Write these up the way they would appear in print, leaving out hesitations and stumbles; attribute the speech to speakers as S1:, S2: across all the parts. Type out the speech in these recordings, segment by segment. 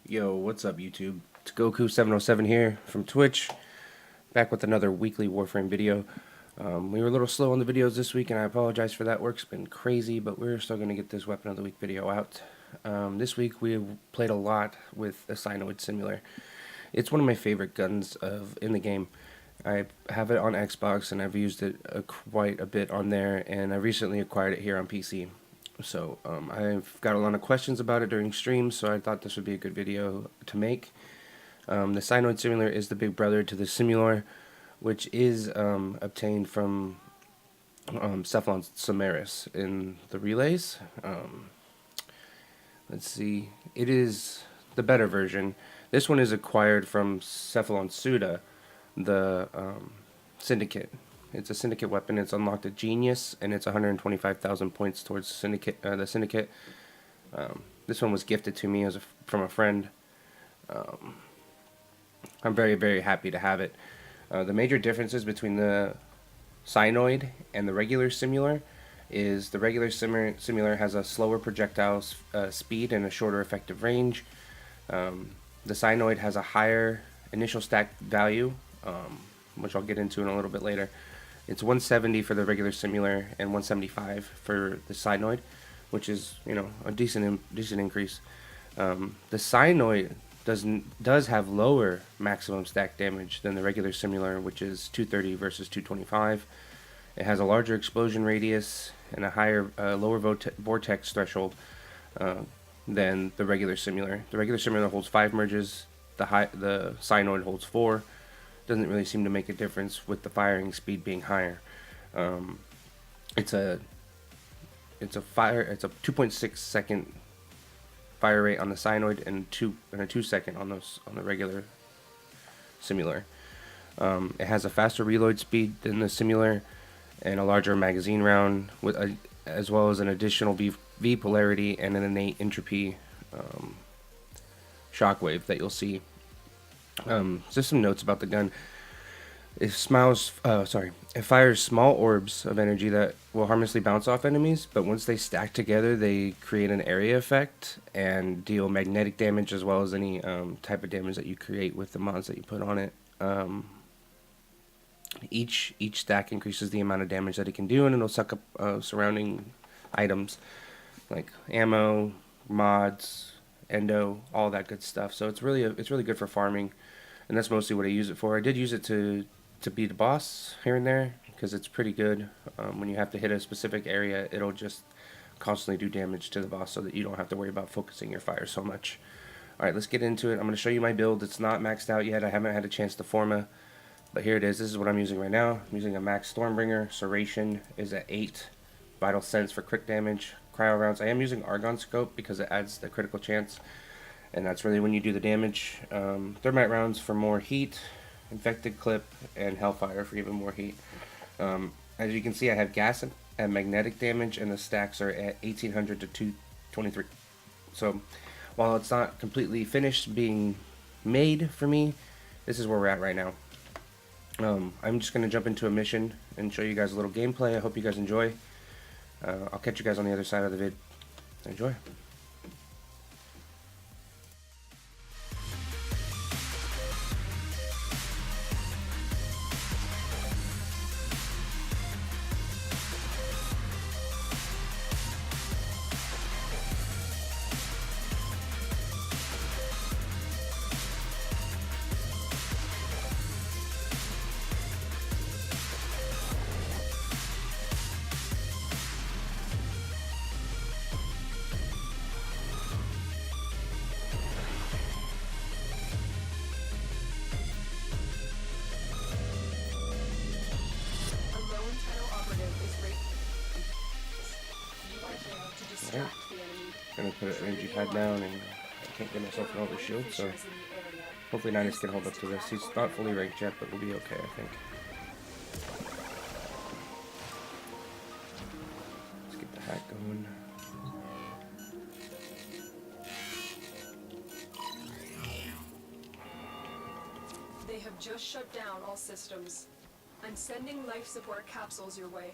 S1: Yo, what's up YouTube? It's Goku707 here from Twitch, back with another weekly Warframe video. We were a little slow on the videos this week, and I apologize for that. Work's been crazy, but we're still going to get this Weapon of the Week video out. This week we played a lot with the Synoid Simulor. It's one of my favorite guns in the game. I have it on Xbox, and I've used it quite a bit on there, and I recently acquired it here on PC. So I've got a lot of questions about it during streams, so I thought this would be a good video to make. The Synoid Simulor is the big brother to the Simulor, which is obtained from Cephalon Suda in the relays. Let's see, it is the better version. This one is acquired from Cephalon Suda, the Syndicate. It's a Syndicate weapon. It's unlocked at Genius, and it's 125,000 points towards Syndicate. The Syndicate. This one was gifted to me from a friend. I'm very, very happy to have it. The major differences between the Synoid and the regular Simulor is the regular Simulor has a slower projectile speed and a shorter effective range. The Synoid has a higher initial stack value, which I'll get into in a little bit later. It's 170 for the regular Simulor and 175 for the Synoid, which is, you know, a decent increase. The Synoid does have lower maximum stack damage than the regular Simulor, which is 230 versus 225. It has a larger explosion radius and a higher lower vortex threshold than the regular Simulor. The regular Simulor holds 5 merges. The Synoid holds 4. Doesn't really seem to make a difference with the firing speed being higher. It's a 2.6 second fire rate on the Synoid and a 2 second on the regular Simulor. It has a faster reload speed than the Simulor and a larger magazine round as well as an additional V polarity and an innate entropy shockwave that you'll see. Just some notes about the gun. It fires small orbs of energy that will harmlessly bounce off enemies, but once they stack together, they create an area effect and deal magnetic damage as well as any type of damage that you create with the mods that you put on it. Each stack increases the amount of damage that it can do, and it'll suck up surrounding items like ammo, mods, endo, all that good stuff. So it's really good for farming, and that's mostly what I use it for. I did use it to beat a boss here and there because it's pretty good. When you have to hit a specific area, it'll just constantly do damage to the boss so that you don't have to worry about focusing your fire so much. Alright, let's get into it. I'm going to show you my build. It's not maxed out yet. I haven't had a chance to forma, but here it is. This is what I'm using right now. I'm using a max Stormbringer. Serration is at 8. Vital Sense for crit damage. Cryo rounds. I am using Argon Scope because it adds the critical chance, and that's really when you do the damage. Thermite rounds for more heat, infected clip, and hellfire for even more heat. As you can see, I have gas and magnetic damage, and the stacks are at 1800 to 223. So while it's not completely finished being made for me, this is where we're at right now. I'm just going to jump into a mission and show you guys a little gameplay. I hope you guys enjoy. I'll catch you guys on the other side of the vid. Enjoy. Alright, gonna put an energy pad down, and I can't get myself an overshield, so hopefully Ninus can hold up to this. He's not fully ranked yet, but we'll be okay, I think. Let's get the hack going.
S2: They have just shut down all systems. I'm sending life support capsules your way.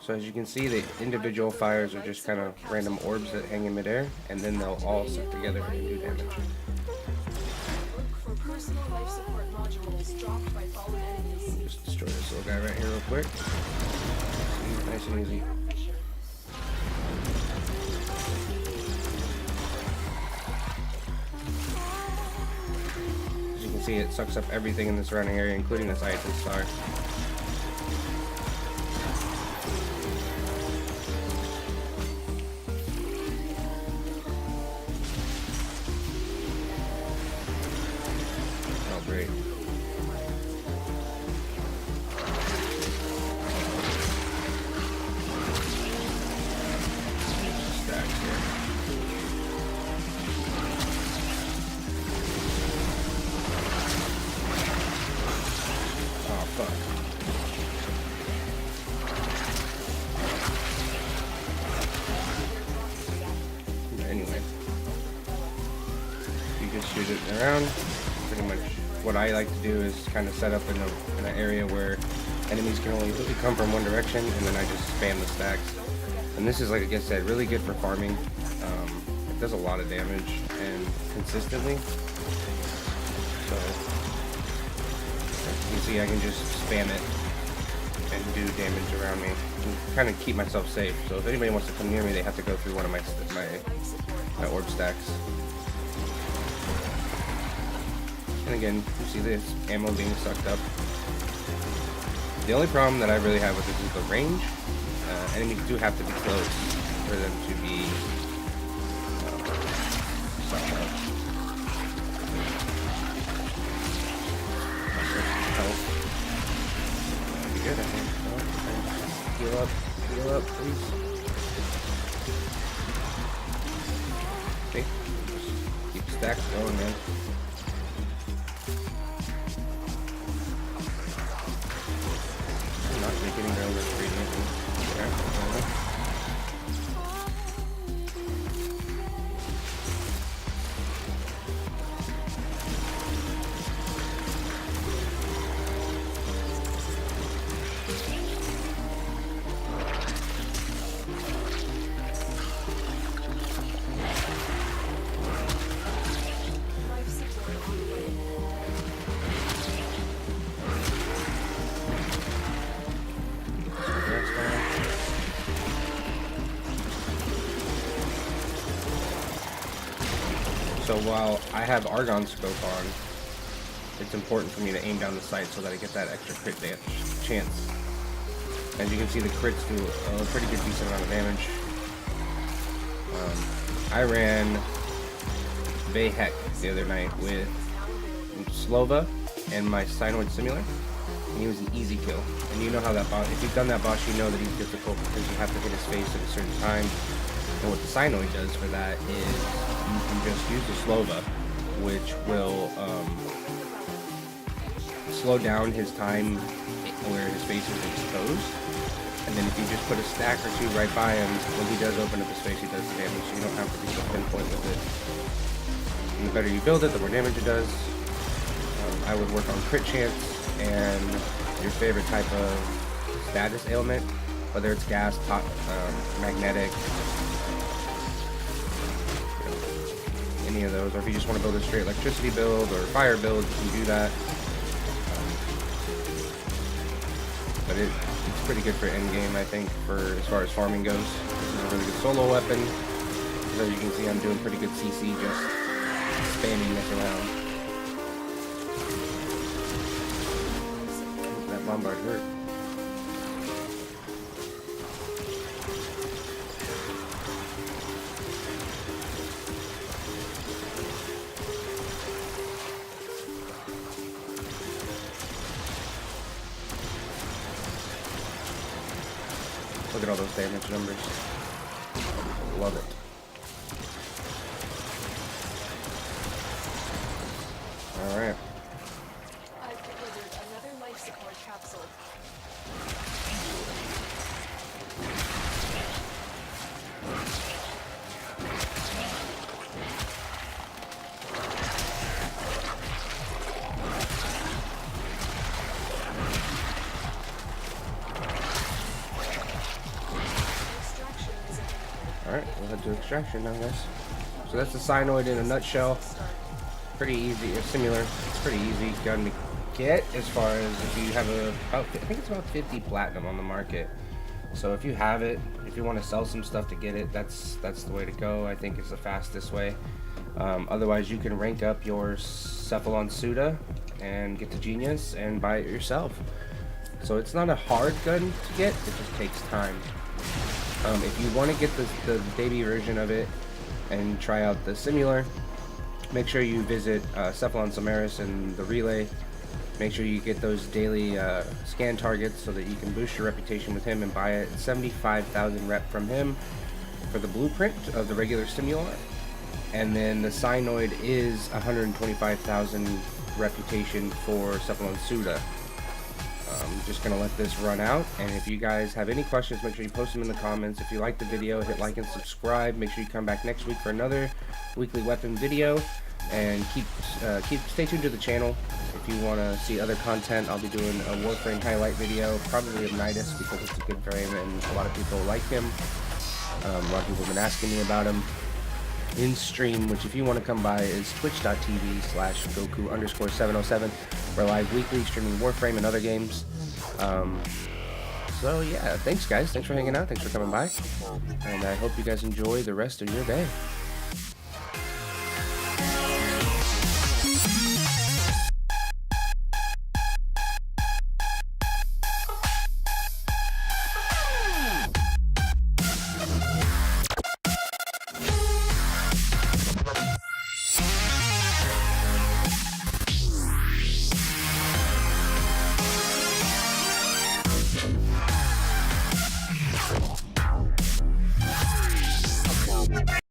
S1: So as you can see, the individual fires are just kind of random orbs that hang in midair, and then they'll all stick together and do damage.
S2: Look for personal life support modules dropped by fallen enemies.
S1: Just destroy this little guy right here real quick. Nice and easy. As you can see, it sucks up everything in the surrounding area, including this Iton star. Oh, great. Stacks here. Oh, fuck. Anyway, you just shoot it around. Pretty much what I like to do is kind of set up in an area where enemies can only really come from one direction, and then I just spam the stacks. And this is, like I said, really good for farming. It does a lot of damage and consistently. So as you can see, I can just spam it and do damage around me and kind of keep myself safe. So if anybody wants to come near me, they have to go through one of my orb stacks. And again, you see this ammo being sucked up. The only problem that I really have with this is the range. Enemies do have to be close for them to be sucked up. Health. That'd be good, I think. Heal up, please. Okay, just keep the stacks going, man. I'm not making any real risk reading anything.
S2: Life support on the way.
S1: That's fine. So while I have Argon scope on, it's important for me to aim down the sight so that I get that extra crit chance. As you can see, the crits do a pretty good decent amount of damage. I ran Vahek the other night with Slova and my Synoid Simulor, and he was an easy kill. And you know how that boss, if you've done that boss, you know that he's difficult because you have to hit his face at a certain time. And what the Synoid does for that is you can just use the Slova, which will slow down his time where his face is exposed. And then if you just put a stack or two right by him, when he does open up his face, he does the damage, so you don't have to be so pinpoint with it. And the better you build it, the more damage it does. I would work on crit chance and your favorite type of status ailment, whether it's gas, magnetic, any of those, or if you just want to build a straight electricity build or fire build, you can do that. But it's pretty good for endgame, I think, for as far as farming goes. This is a really good solo weapon. As you can see, I'm doing pretty good CC just spamming this around. That bombard hurt. Look at all those damage numbers. Love it. Alright.
S2: I've delivered another life support capsule.
S1: Alright, we'll head to extraction now, guys. So that's the Synoid in a nutshell. Pretty easy, similar. It's pretty easy gun to get as far as if you have I think it's about 50 platinum on the market. So if you have it, if you want to sell some stuff to get it, that's the way to go. I think it's the fastest way. Otherwise, you can rank up your Cephalon Suda and get to Genius and buy it yourself. So it's not a hard gun to get, it just takes time. If you want to get the baby version of it and try out the Simulor, make sure you visit Cephalon Suda and the Relay. Make sure you get those daily scan targets so that you can boost your reputation with him and buy it. 75,000 rep from him for the blueprint of the regular Simulor. And then the Synoid is 125,000 reputation for Cephalon Suda. I'm just going to let this run out, and if you guys have any questions, make sure you post them in the comments. If you like the video, hit like and subscribe. Make sure you come back next week for another weekly weapon video, and stay tuned to the channel. If you want to see other content, I'll be doing a warframe highlight video, probably of Nidus, because it's a good frame and a lot of people like him. A lot of people have been asking me about him in stream, which if you want to come by is twitch.tv/Goku_707. We're live weekly streaming Warframe and other games. So yeah, thanks guys, thanks for hanging out, thanks for coming by, and I hope you guys enjoy the rest of your day.